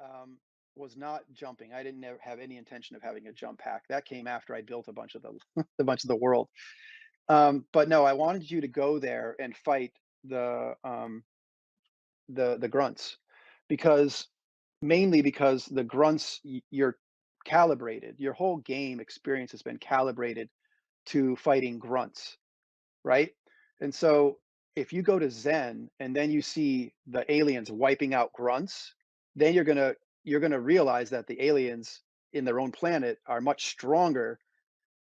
um, was not jumping. I didn't ever have any intention of having a jump pack. That came after I built a bunch of the a bunch of the world. But no, I wanted you to go there and fight the the grunts, because mainly because the grunts, you're calibrated. Your whole game experience has been calibrated to fighting grunts, right? And so if you go to Zen and then you see the aliens wiping out grunts, then you're gonna realize that the aliens in their own planet are much stronger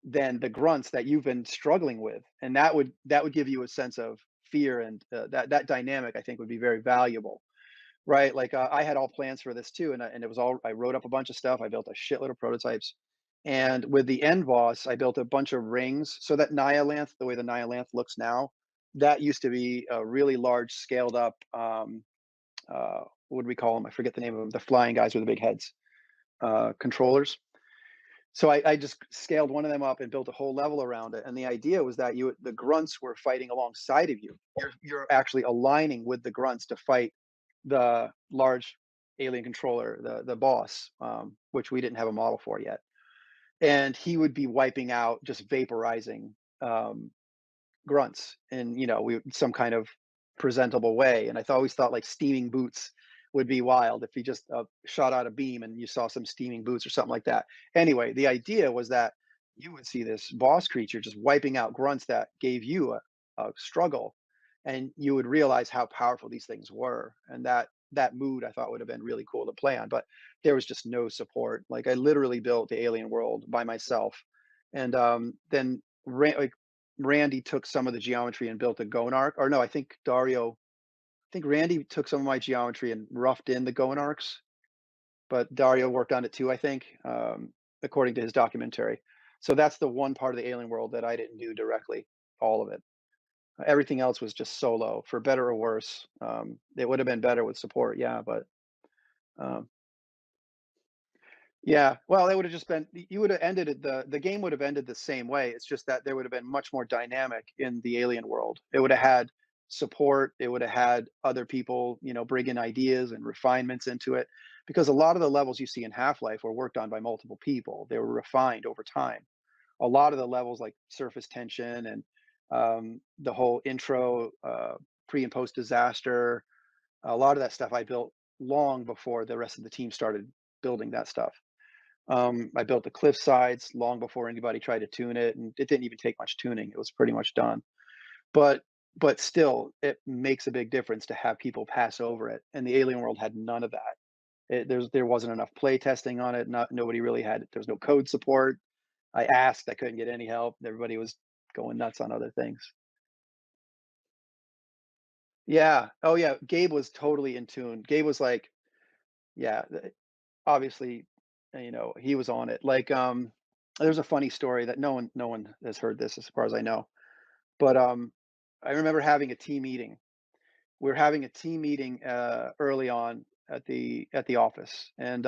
than the grunts that you've been struggling with, and that would give you a sense of fear, and that dynamic I think would be very valuable, right? Like I had all plans for this too, and it was all, I wrote up a bunch of stuff. I built a shitload of prototypes, and with the end boss, I built a bunch of rings. So that Nyalanth, the way the Nyalanth looks now, that used to be a really large, scaled up. What do we call them? I forget the name of them. The flying guys with the big heads, controllers. So I just scaled one of them up and built a whole level around it. And the idea was that the grunts were fighting alongside of you. You're actually aligning with the grunts to fight the large alien controller, the boss, which we didn't have a model for yet. And he would be wiping out, just vaporizing grunts in, some kind of presentable way. And always thought like steaming boots would be wild if he just shot out a beam and you saw some steaming boots or something like that. Anyway, the idea was that you would see this boss creature just wiping out grunts that gave you a struggle, and you would realize how powerful these things were. And that mood I thought would have been really cool to play on, but there was just no support. Like I literally built the alien world by myself, and then like Randy took some of the geometry and built a Gonarch. Or no, I think Randy took some of my geometry and roughed in the Gonarchs, but Dario worked on it too, I think, according to his documentary. So that's the one part of the alien world that I didn't do directly, all of it. Everything else was just solo, for better or worse. It would have been better with support, yeah, but um, yeah, well, it would have just been, you would have ended it, the game would have ended the same way. It's just that there would have been much more dynamic in the alien world. It would have had support, it would have had other people, bring in ideas and refinements into it, because a lot of the levels you see in Half-Life were worked on by multiple people. They were refined over time. A lot of the levels like surface tension and the whole intro, pre and post disaster, a lot of that stuff I built long before the rest of the team started building that stuff. I built the cliff sides long before anybody tried to tune it, and it didn't even take much tuning. It was pretty much done. But still, it makes a big difference to have people pass over it, and the Alien World had none of that. There wasn't enough play testing on it. Nobody really had. There was no code support. I asked, I couldn't get any help. Everybody was going nuts on other things. Yeah. Oh yeah. Gabe was totally in tune. Gabe was like, yeah, obviously, he was on it. Like, there's a funny story that no one has heard this as far as I know. But I remember having a team meeting. We were having a team meeting early on at the office, and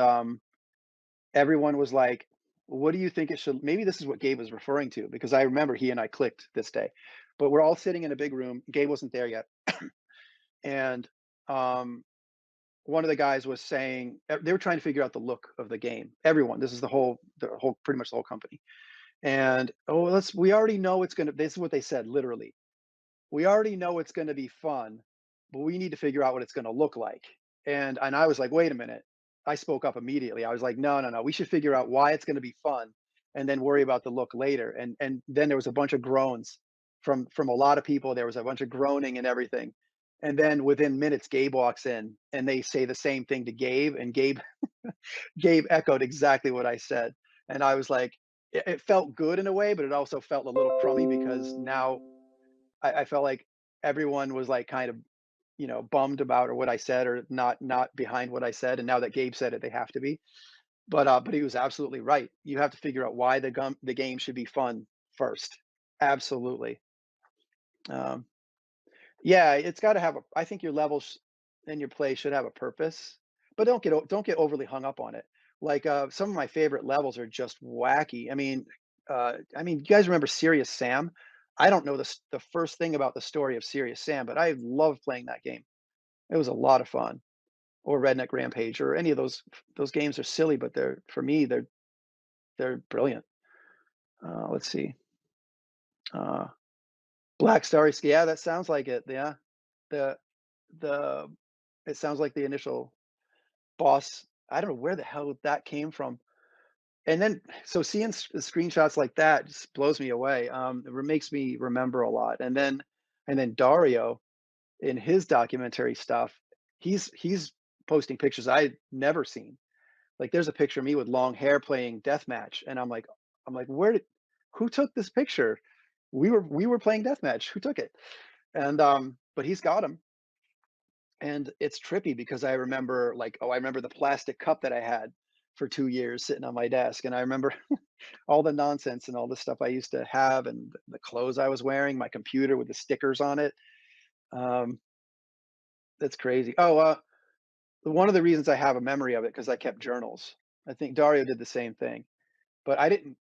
everyone was like, "What do you think it should?" Maybe this is what Gabe was referring to, because I remember he and I clicked this day. But we're all sitting in a big room. Gabe wasn't there yet, and um, one of the guys was saying they were trying to figure out the look of the game. Everyone, this is the whole pretty much the whole company. And oh, we already know it's gonna. This is what they said literally. We already know it's gonna be fun, but we need to figure out what it's gonna look like. And I was like, wait a minute. I spoke up immediately. I was like, no, no, no. We should figure out why it's gonna be fun, and then worry about the look later. And then there was a bunch of groans from a lot of people. There was a bunch of groaning and everything. And then within minutes, Gabe walks in and they say the same thing to Gabe, and Gabe echoed exactly what I said. And I was like, it felt good in a way, but it also felt a little crummy, because now I felt like everyone was like kind of, bummed about or what I said, or not behind what I said. And now that Gabe said it, they have to be. But he was absolutely right. You have to figure out why the game should be fun first. Absolutely. Um, yeah, it's got to have a. I think your levels and your play should have a purpose, but don't get overly hung up on it. Like some of my favorite levels are just wacky. You guys remember Serious Sam? I don't know the first thing about the story of Serious Sam, but I love playing that game. It was a lot of fun. or Redneck Rampage or any of those games are silly, but they're for me, they're brilliant. Let's see. Uh, Black Starry Ski. Yeah, that sounds like it. Yeah. The the it sounds like the initial boss. I don't know where the hell that came from. And then so seeing screenshots like that just blows me away. Makes me remember a lot. And then Dario in his documentary stuff, he's posting pictures I'd never seen. Like there's a picture of me with long hair playing deathmatch, and I'm like, who took this picture? We were playing deathmatch. Who took it? And but he's got him, and it's trippy because I remember like, oh, I remember the plastic cup that I had for 2 years sitting on my desk, and I remember all the nonsense and all the stuff I used to have, and the clothes I was wearing, my computer with the stickers on it. Um, that's crazy. Oh, one of the reasons I have a memory of it because I kept journals. I think Dario did the same thing, but I didn't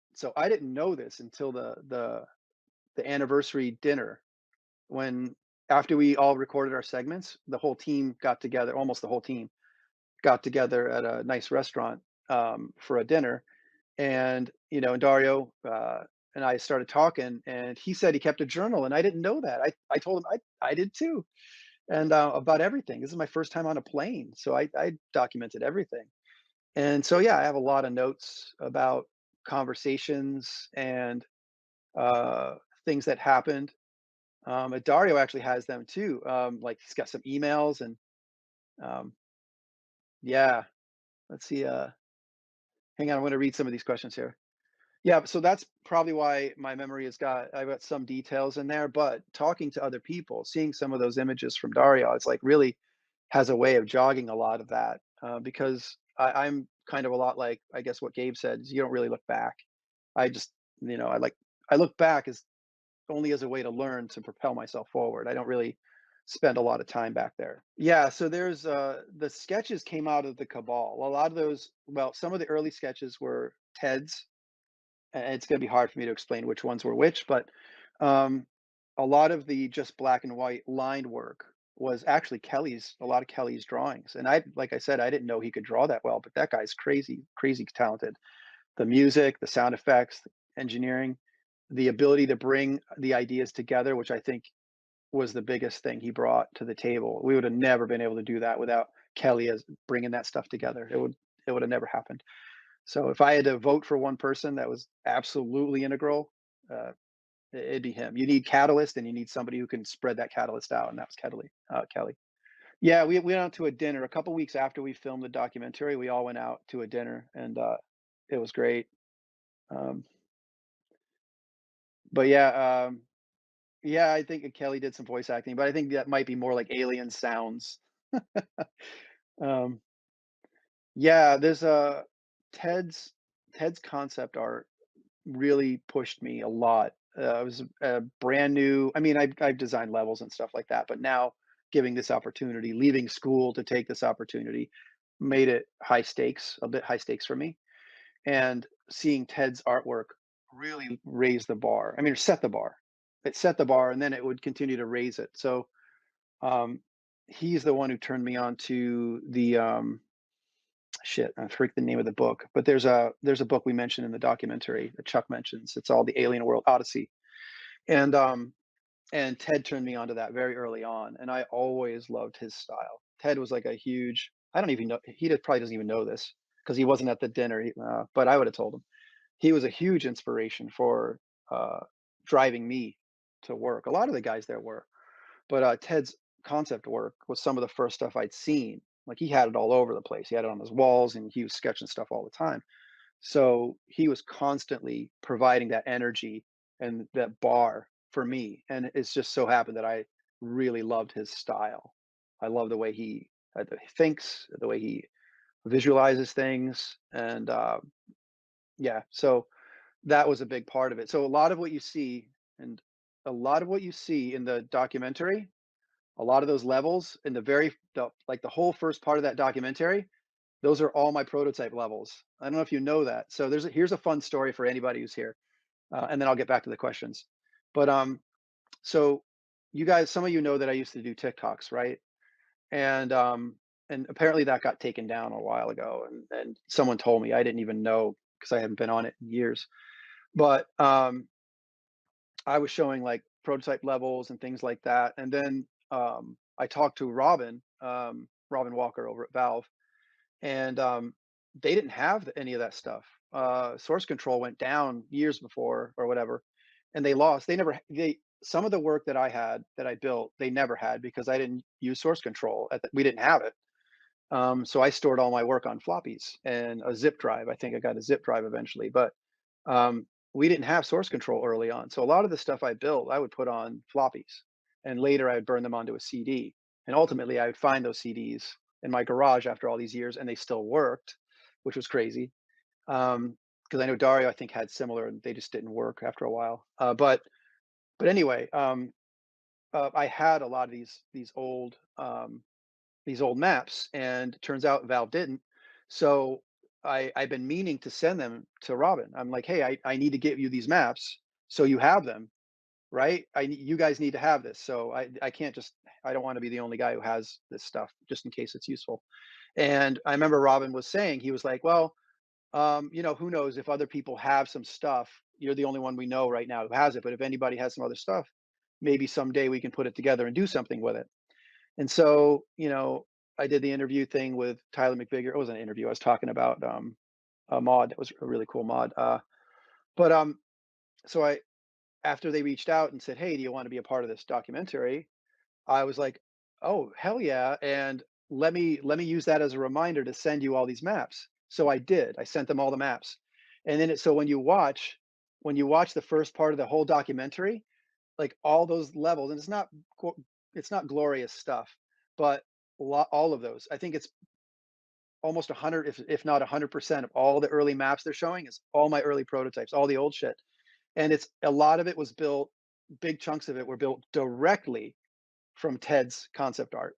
know this until the anniversary dinner when after we all recorded our segments, the whole team got together, almost the whole team got together at a nice restaurant for a dinner, and and Dario and I started talking, and he said he kept a journal, and I didn't know that. I told him I did too, and about everything. This is my first time on a plane, so I documented everything. And so, yeah, I have a lot of notes about conversations and uh, things that happened. Dario actually has them too. Like he's got some emails and um, yeah. Let's see. Hang on, I'm going to read some of these questions here. Yeah, so that's probably why my memory I've got some details in there, but talking to other people, seeing some of those images from Dario, it's like really has a way of jogging a lot of that because I'm kind of a lot like I guess what Gabe said is you don't really look back. I just I look back as only as a way to learn to propel myself forward. I don't really spend a lot of time back there. Yeah, so there's the sketches came out of the cabal. A lot of those, well, some of the early sketches were Ted's, and it's gonna be hard for me to explain which ones were which, but, um, a lot of the just black and white lined work was actually Kelly's a lot of Kelly's drawings, and like I said, I didn't know he could draw that well, but that guy's crazy, crazy talented. The music, the sound effects, engineering, the ability to bring the ideas together, which I think was the biggest thing he brought to the table. We would have never been able to do that without Kelly as bringing that stuff together. It would have never happened. So if I had to vote for one person that was absolutely integral, uh, it'd be him. You need catalyst, and you need somebody who can spread that catalyst out, and that was Kelly. Kelly. Yeah, we went out to a dinner a couple weeks after we filmed the documentary. We all went out to a dinner, and it was great. Um, but yeah, I think Kelly did some voice acting, but I think that might be more like alien sounds. Um, yeah, there's a Ted's Ted's concept art really pushed me a lot. It was a brand new. I mean, I've designed levels and stuff like that, but now giving this opportunity, leaving school to take this opportunity, made it high stakes, a bit high stakes for me. And seeing Ted's artwork really raise the bar. I mean, set the bar. It set the bar, and then it would continue to raise it. So um, he's the one who turned me on to the shit. I forget the name of the book, but there's a book we mentioned in the documentary that Chuck mentions. It's all the Alien World Odyssey, and Ted turned me onto that very early on, and I always loved his style. Ted was like a huge. I don't even know. Probably doesn't even know this because he wasn't at the dinner. But I would have told him. He was a huge inspiration for uh, driving me to work. A lot of the guys there were, but Ted's concept work was some of the first stuff I'd seen. Like he had it all over the place. He had it on his walls, and he was sketching stuff all the time. So he was constantly providing that energy and that bar for me. And it's just so happened that I really loved his style. I love the way he thinks, the way he visualizes things, and yeah. So that was a big part of it. So a lot of what you see, and a lot of what you see in the documentary, a lot of those levels in like the whole first part of that documentary, those are all my prototype levels. I don't know if you know that. So here's a fun story for anybody who's here, and then I'll get back to the questions. But so you guys, some of you know that I used to do TikToks, right? And and apparently that got taken down a while ago, and someone told me, I didn't even know because I haven't been on it in years. But I was showing like prototype levels and things like that, and then I talked to Robin Walker over at Valve, and they didn't have any of that stuff. Source control went down years before or whatever, and they lost. They never they Some of the work that I had that I built, they never had because I didn't use source control. We didn't have it. So I stored all my work on floppies and a zip drive. I think I got a zip drive eventually, but um, we didn't have source control early on. So a lot of the stuff I built, I would put on floppies, and later I would burn them onto a CD. And ultimately, I would find those CDs in my garage after all these years, and they still worked, which was crazy. Because I know Dario, I think, had similar, and they just didn't work after a while. But anyway, I had a lot of these old maps, and it turns out Valve didn't. So I've been meaning to send them to Robin. I'm like, hey, I need to give you these maps so you have them, right? You guys need to have this. So I can't just I don't want to be the only guy who has this stuff just in case it's useful. And I remember Robin was saying, he was like, well, who knows if other people have some stuff. You're the only one we know right now who has it. But if anybody has some other stuff, maybe someday we can put it together and do something with it. And so, I did the interview thing with Tyler McVigar. It wasn't an interview. I was talking about a mod that was a really cool mod. But so I After they reached out and said, "Hey, do you want to be a part of this documentary?" I was like, "Oh, hell yeah!" And let me use that as a reminder to send you all these maps. So I did. I sent them all the maps, and then so when you watch the first part of the whole documentary, like all those levels, and it's not glorious stuff, but all of those. I think it's almost 100, if not 100% of all the early maps they're showing is all my early prototypes, all the old shit. And it's a lot of it was built, big chunks of it were built directly from Ted's concept art.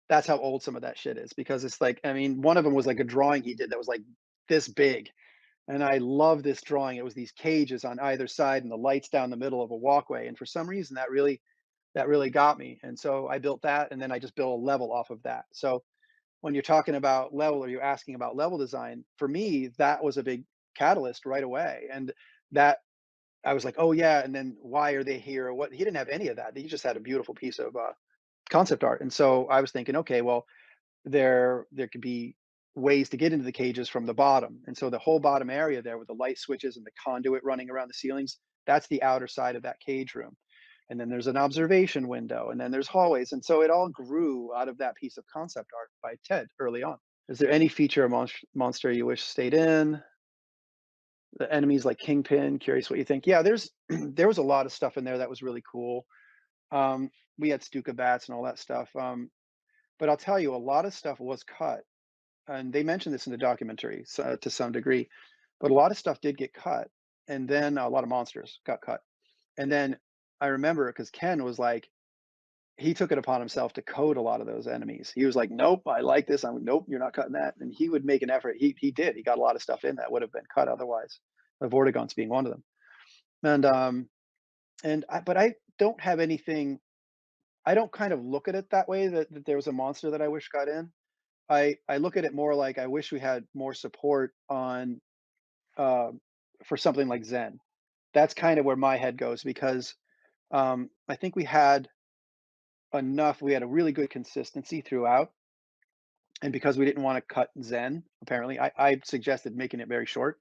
That's how old some of that shit is, because it's like, I mean, one of them was like a drawing he did that was like this big. And I love this drawing. It was these cages on either side and the lights down the middle of a walkway. And for some reason that really got me. And so I built that, and then I just built a level off of that. So when you're talking about level, or you're asking about level design, for me, that was a big catalyst right away. And that I was like, oh yeah, and then why are they here? What He didn't have any of that. He just had a beautiful piece of concept art. And so I was thinking, okay, well, there could be ways to get into the cages from the bottom. And so the whole bottom area there with the light switches and the conduit running around the ceilings, that's the outer side of that cage room. And then there's an observation window, and then there's hallways. And so it all grew out of that piece of concept art by Ted early on. Is there any feature or monster you wish stayed in? The enemies like Kingpin, curious what you think. Yeah, there was a lot of stuff in there that was really cool. We had Stuka bats and all that stuff. But I'll tell you, a lot of stuff was cut, and they mentioned this in the documentary, so, to some degree, but a lot of stuff did get cut, and then a lot of monsters got cut. And then I remember because Ken was like, he took it upon himself to code a lot of those enemies. He was like, "Nope, I like this." I'm like, "Nope, you're not cutting that." And he would make an effort. He did. He got a lot of stuff in that would have been cut otherwise. The Vortigaunts being one of them. And but I don't have anything. I don't kind of look at it that way. That there was a monster that I wish got in. I look at it more like I wish we had more support on um, for something like Zen. That's kind of where my head goes, because I think we had enough. We had a really good consistency throughout, and because we didn't want to cut Zen, apparently, I suggested making it very short,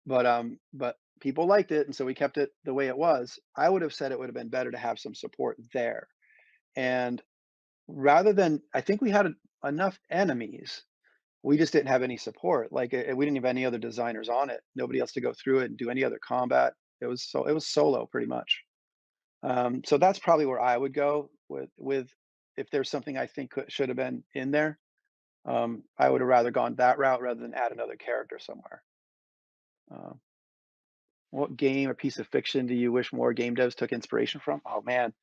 but people liked it, and so we kept it the way it was. I would have said it would have been better to have some support there, and rather than I think we had enough enemies. We just didn't have any support. Like, we didn't have any other designers on it. Nobody else to go through it and do any other combat. It was solo pretty much. So that's probably where I would go with if there's something I think should have been in there. I would have rather gone that route rather than add another character somewhere. Uh, what game or piece of fiction do you wish more game devs took inspiration from? Oh man,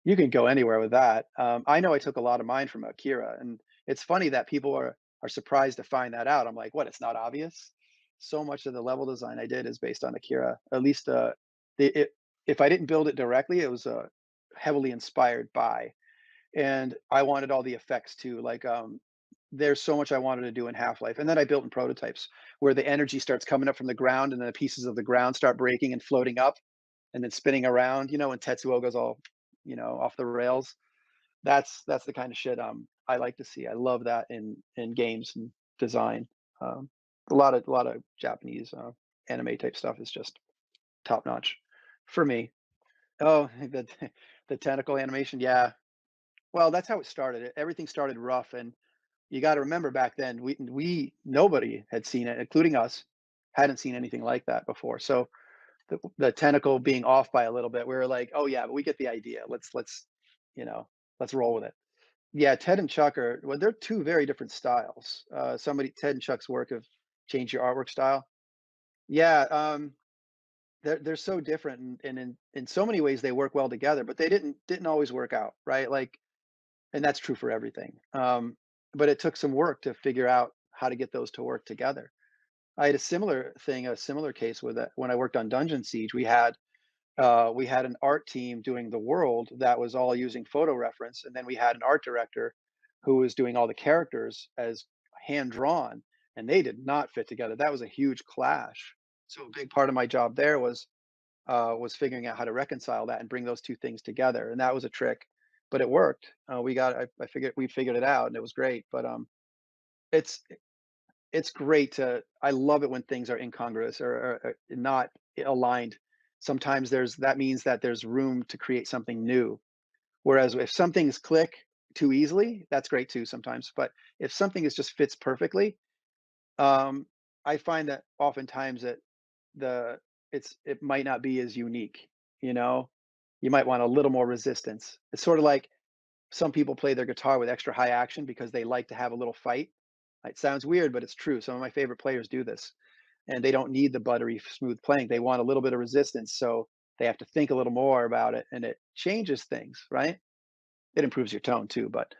you can go anywhere with that. I know I took a lot of mine from Akira, and it's funny that people are surprised to find that out. I'm like, what? It's not obvious. So much of the level design I did is based on Akira. At least, if I didn't build it directly, it was heavily inspired by. And I wanted all the effects too, like there's so much I wanted to do in Half-Life, and then I built in prototypes where the energy starts coming up from the ground, and then the pieces of the ground start breaking and floating up, and then spinning around. When Tetsuo goes all, off the rails. That's the kind of shit I like to see. I love that in games and design. Um, a lot of Japanese anime type stuff is just top notch for me. Oh, the tentacle animation, yeah. Well, that's how it started. Everything started rough, and you got to remember back then we nobody had seen it, including us, hadn't seen anything like that before. So the tentacle being off by a little bit, we were like, oh yeah, but we get the idea. You know, let's roll with it. Yeah, Ted and Chuck are well, they're two very different styles. Ted and Chuck's work of change your artwork style. Yeah, they're so different, and in so many ways they work well together, but they didn't always work out, right? Like, and that's true for everything. But it took some work to figure out how to get those to work together. I had a similar case with it when I worked on Dungeon Siege. We had an art team doing the world that was all using photo reference, and then we had an art director who was doing all the characters as hand drawn, and they did not fit together. That was a huge clash. So a big part of my job there was figuring out how to reconcile that and bring those two things together, and that was a trick, but it worked. I figured we figured it out, and it was great. But it's it's great to I love it when things are incongruous or not aligned. Sometimes that means that there's room to create something new. Whereas if some things click too easily, that's great too sometimes. But if something is just fits perfectly, um, I find that oftentimes the it might not be as unique, you know? You might want a little more resistance. It's sort of like some people play their guitar with extra high action because they like to have a little fight. It sounds weird, but it's true. Some of my favorite players do this, and they don't need the buttery smooth playing. They want a little bit of resistance, so they have to think a little more about it, and it changes things, right? It improves your tone too, but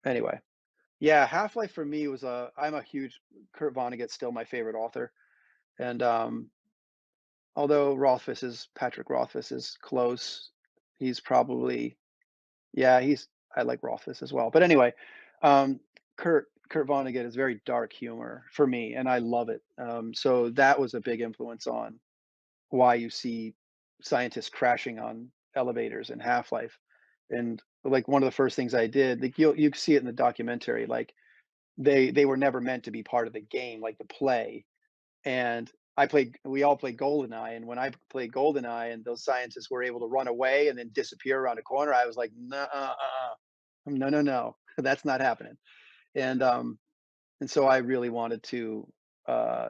anyway. Yeah, Half-Life for me was a I'm a huge Kurt Vonnegut's still my favorite author, and, although Patrick Rothfuss is close, he's probably yeah, he's I like Rothfuss as well. But anyway, um, Kurt Vonnegut is very dark humor for me, and I love it. So that was a big influence on why you see scientists crashing on elevators in Half-Life. And like one of the first things I did, like you see it in the documentary, like they were never meant to be part of the game, like the play. And we all played GoldenEye, and when I played GoldenEye and those scientists were able to run away and then disappear around a corner, I was like, "Nuh no, no, no, that's not happening." And and so I really wanted to uh,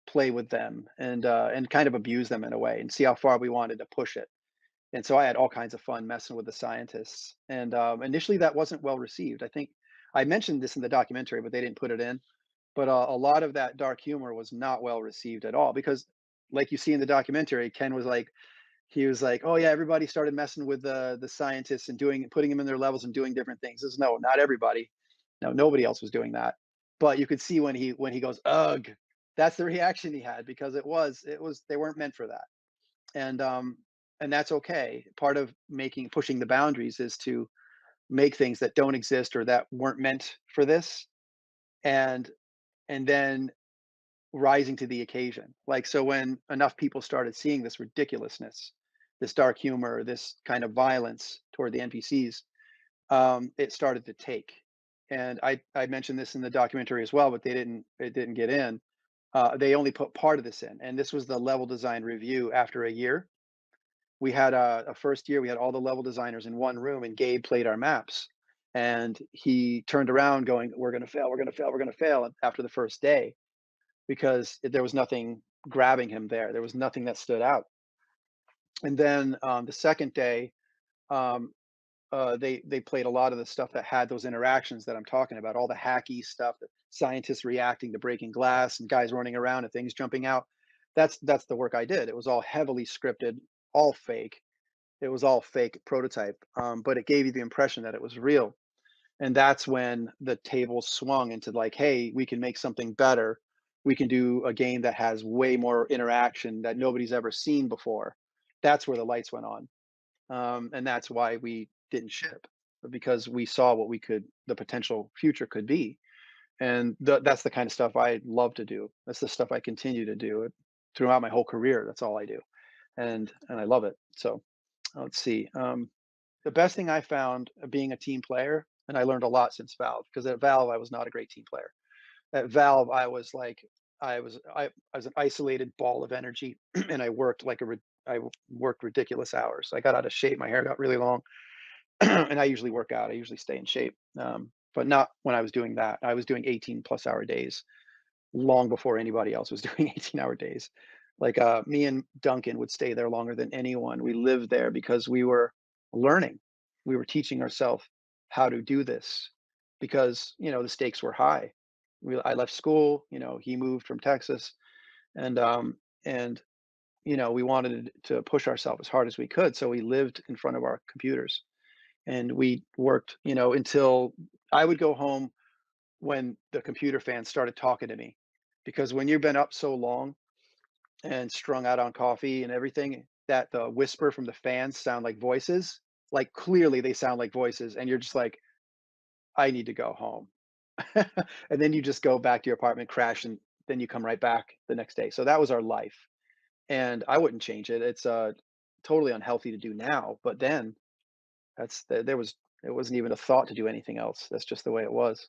play with them and kind of abuse them in a way and see how far we wanted to push it. And so I had all kinds of fun messing with the scientists. And initially, that wasn't well received. I think I mentioned this in the documentary, but they didn't put it in. But a lot of that dark humor was not well received at all because, like you see in the documentary, Ken was like, he was like, "Oh yeah, everybody started messing with the scientists and putting them in their levels and doing different things." This is no, not everybody. No, nobody else was doing that. But you could see when he goes, "Ugh," that's the reaction he had because it was they weren't meant for that. And and that's okay. Part of making pushing the boundaries is to make things that don't exist or that weren't meant for this, and then rising to the occasion. Like, so when enough people started seeing this ridiculousness, this dark humor, this kind of violence toward the NPCs, it started to take. And I mentioned this in the documentary as well, but it didn't get in. They only put part of this in, and this was the level design review after a year. We had a first year, we had all the level designers in one room, and Gabe played our maps. And he turned around going, "We're gonna fail, we're gonna fail, we're gonna fail," after the first day because there was nothing grabbing him there. There was nothing that stood out. And then the second day, um, they played a lot of the stuff that had those interactions that I'm talking about, all the hacky stuff, the scientists reacting to breaking glass and guys running around and things jumping out. That's the work I did. It was all heavily scripted, all fake. It was all fake prototype, but it gave you the impression that it was real. And that's when the tables swung into like, hey, we can make something better. We can do a game that has way more interaction that nobody's ever seen before. That's where the lights went on. And that's why we didn't ship. because we saw what we could the potential future could be. And that's the kind of stuff I love to do. That's the stuff I continue to do throughout my whole career. That's all I do, and I love it. So let's see. The best thing I found being a team player, and I learned a lot since Valve, because at Valve I was not a great team player. At Valve I was like I was an isolated ball of energy, and I worked ridiculous hours. I got out of shape. My hair got really long, and I usually work out. I usually stay in shape, but not when I was doing that. I was doing 18+ hour days long before anybody else was doing 18-hour days. Like, me and Duncan would stay there longer than anyone. We lived there because we were learning. We were teaching ourselves how to do this because, the stakes were high. I left school, he moved from Texas, and, and, we wanted to push ourselves as hard as we could. So we lived in front of our computers and we worked, until I would go home when the computer fans started talking to me. Because when you've been up so long and strung out on coffee and everything, that the whisper from the fans sound like voices, like clearly they sound like voices, and you're just like, I need to go home. And then you just go back to your apartment, crash, and then you come right back the next day. So that was our life. And I wouldn't change it. It's totally unhealthy to do now. But then there was it wasn't even a thought to do anything else. That's just the way it was.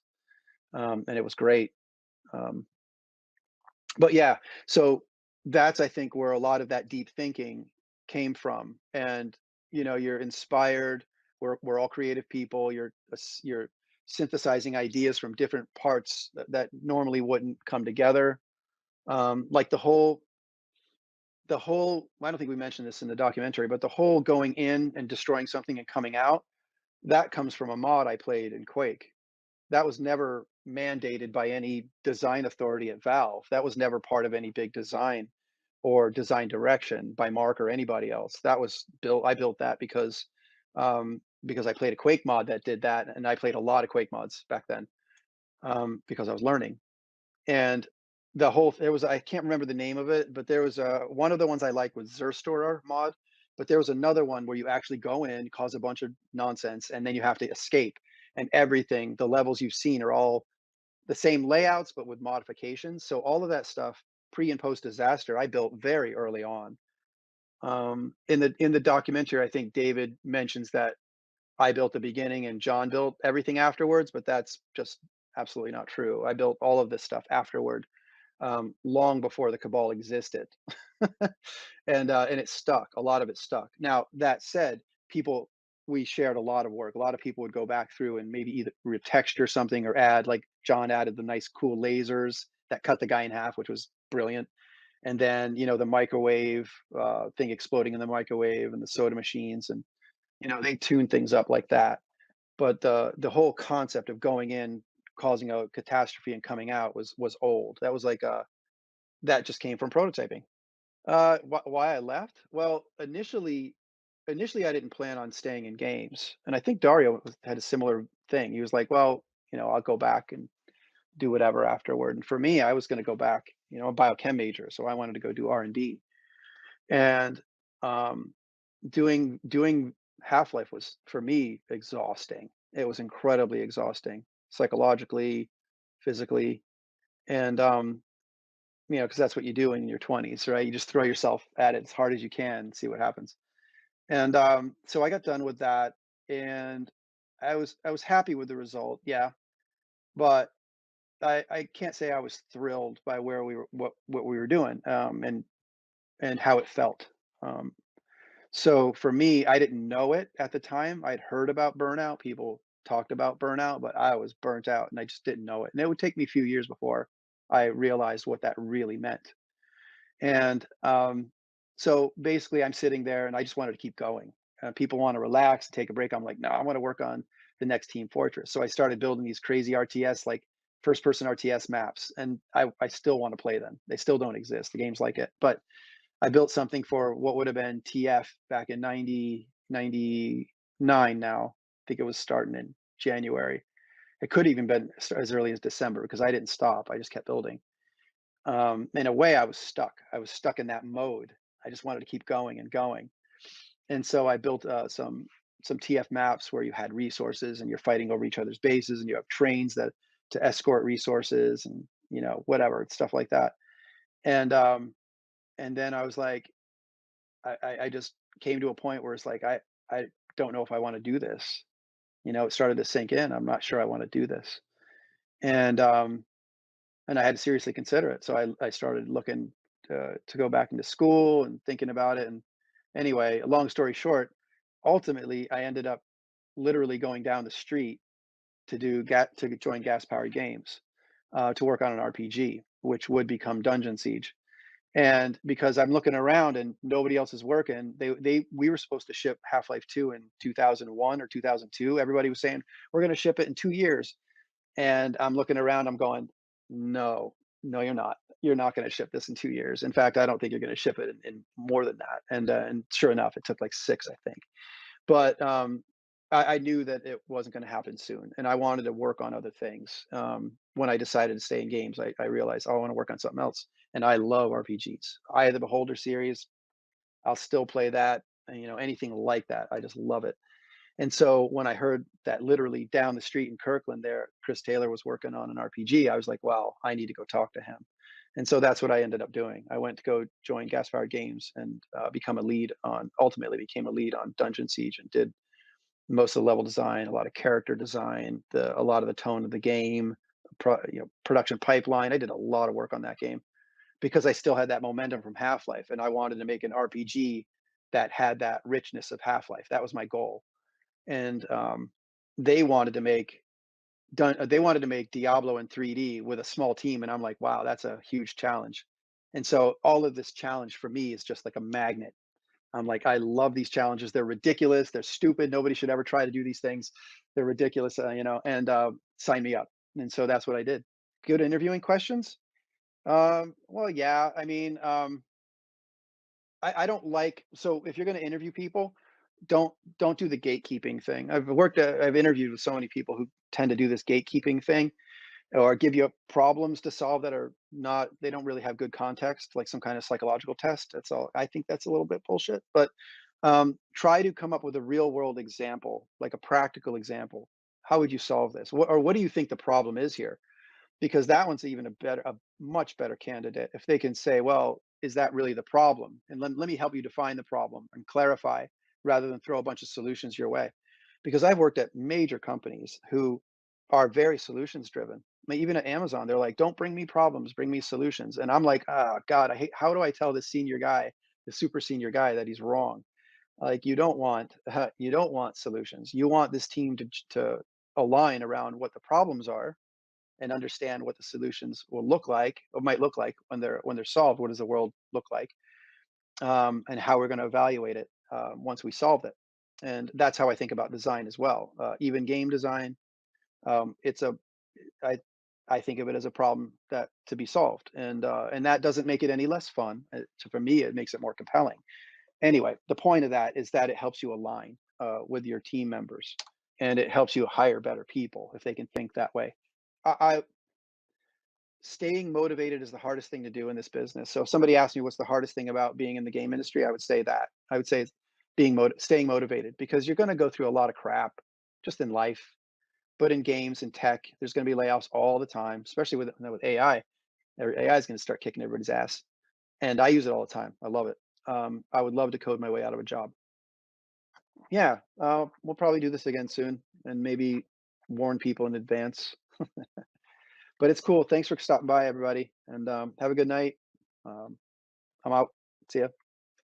And it was great. Um, but yeah, so that's I think where a lot of that deep thinking came from. And you're inspired. We're all creative people. You're synthesizing ideas from different parts that normally wouldn't come together. Like the whole I don't think we mentioned this in the documentary, but the whole going in and destroying something and coming out, that comes from a mod I played in Quake. That was never mandated by any design authority at Valve. That was never part of any big design or design direction by Mark or anybody else. That was built. I built that because I played a Quake mod that did that, and I played a lot of Quake mods back then, because I was learning. And there was I can't remember the name of it, but there was one of the ones I liked was Zerstorer mod, but there was another one where you actually go in, cause a bunch of nonsense, and then you have to escape. And everything, the levels you've seen are all the same layouts, but with modifications. So all of that stuff, pre and post disaster, I built very early on. In the documentary, I think David mentions that I built the beginning and John built everything afterwards, but that's just absolutely not true. I built all of this stuff afterward, long before the cabal existed. And it stuck. A lot of it stuck. Now that said, people we shared a lot of work. A lot of people would go back through and maybe either retexture something or add, like John added the nice cool lasers that cut the guy in half, which was brilliant. And then the microwave thing exploding in the microwave and the soda machines, and they tuned things up like that. But the whole concept of going in, causing a catastrophe and coming out was old. That was like that just came from prototyping. Why I left? Well, initially I didn't plan on staying in games, and I think had a similar thing. He was like, "Well, I'll go back and do whatever afterward." And for me, I was going to go back. A biochem major, so I wanted to go do R&D. And um, doing Half Life was for me exhausting. It was incredibly exhausting, psychologically, physically, and because that's what you do in your 20s, right? You just throw yourself at it as hard as you can and see what happens. And so I got done with that, and I was happy with the result, yeah, but I can't say I was thrilled by where we were, what we were doing, and how it felt. Um, so for me, I didn't know it at the time. I'd heard about burnout. People talked about burnout, but I was burnt out, and I just didn't know it. And it would take me a few years before I realized what that really meant. And so basically, I'm sitting there and I just wanted to keep going. People want to relax, take a break. I'm like, no, I want to work on the next Team Fortress. So I started building these crazy RTS, like first person RTS maps. And I still want to play them. They still don't exist. The game's like it. But I built something for what would have been TF back in 1999 now. I think it was starting in January. It could even been as early as December because I didn't stop. I just kept building. In a way, I was stuck. I was stuck in that mode. I just wanted to keep going and going. And so I built some TF maps where you had resources and you're fighting over each other's bases, and you have trains that to escort resources, and whatever stuff like that. And and then I was like, I just came to a point where it's like I don't know if I want to do this. It started to sink in. I'm not sure I want to do this. And and I had to seriously consider it. So I started looking to go back into school and thinking about it. And anyway, long story short, ultimately I ended up literally going down the street to join gas powered games, to work on an RPG, which would become Dungeon Siege. And because I'm looking around and nobody else is working, we were supposed to ship Half Life 2 in 2001 or 2002. Everybody was saying we're going to ship it in 2 years, and I'm looking around, I'm going, "No, no, you're not. You're not gonna ship this in 2 years. In fact, I don't think you're gonna ship it in more than that." And sure enough, it took, like, 6, I think. But, I knew that it wasn't gonna happen soon, and I wanted to work on other things. When I decided to stay in games, I realized, "Oh, I wanna work on something else," and I love RPGs. Eye of the Beholder series, I'll still play that, and, anything like that, I just love it. And so when I heard that literally down the street in Kirkland there, Chris Taylor was working on an RPG, I was like, "Wow, I need to go talk to him." And so that's what I ended up doing. I went to go join Gas Powered Games and ultimately became a lead on Dungeon Siege, and did most of the level design, a lot of character design, a lot of the tone of the game, production pipeline. I did a lot of work on that game because I still had that momentum from Half Life, and I wanted to make an RPG that had that richness of Half Life. That was my goal. And they wanted to make they wanted to make Diablo in 3D with a small team, and I'm like, wow, that's a huge challenge. And so all of this challenge for me is just like a magnet. I'm like, I love these challenges. They're ridiculous. They're stupid. Nobody should ever try to do these things. They're ridiculous, and sign me up. And so that's what I did. Good interviewing questions. Well, yeah. I mean, I don't like, so if you're going to interview people, don't do the gatekeeping thing. I've interviewed with so many people who tend to do this gatekeeping thing, or give you problems to solve that are not, they don't really have good context, like some kind of psychological test. That's all. I think that's a little bit bullshit. But try to come up with a real world example, like a practical example. How would you solve this? Or what do you think the problem is here? Because that one's even a much better candidate if they can say, well, is that really the problem, and let me help you define the problem and clarify, rather than throw a bunch of solutions your way. Because I've worked at major companies who are very solutions driven. I mean, even at Amazon, they're like, don't bring me problems, bring me solutions. And I'm like, ah, god, I hate, how do I tell this senior guy, the super senior guy, that he's wrong? Like, you don't want you don't want solutions. You want this team to align around what the problems are, and understand what the solutions will look like, or might look like when they're solved. What does the world look like, and how we're going to evaluate it once we solve it. And that's how I think about design as well. Even game design, it's a I I think of it as a problem that to be solved, and that doesn't make it any less fun. So for me, it makes it more compelling. Anyway, the point of that is that it helps you align with your team members, and it helps you hire better people if they can think that way. I Staying motivated is the hardest thing to do in this business. So if somebody asked me what's the hardest thing about being in the game industry, I would say that. I would say it's staying motivated, because you're going to go through a lot of crap just in life, but in games and tech, there's going to be layoffs all the time, especially with AI. AI is going to start kicking everybody's ass, and I use it all the time. I love it. I would love to code my way out of a job. Yeah, we'll probably do this again soon, and maybe warn people in advance. But it's cool. Thanks for stopping by, everybody, and have a good night. Um, I'm out. See ya.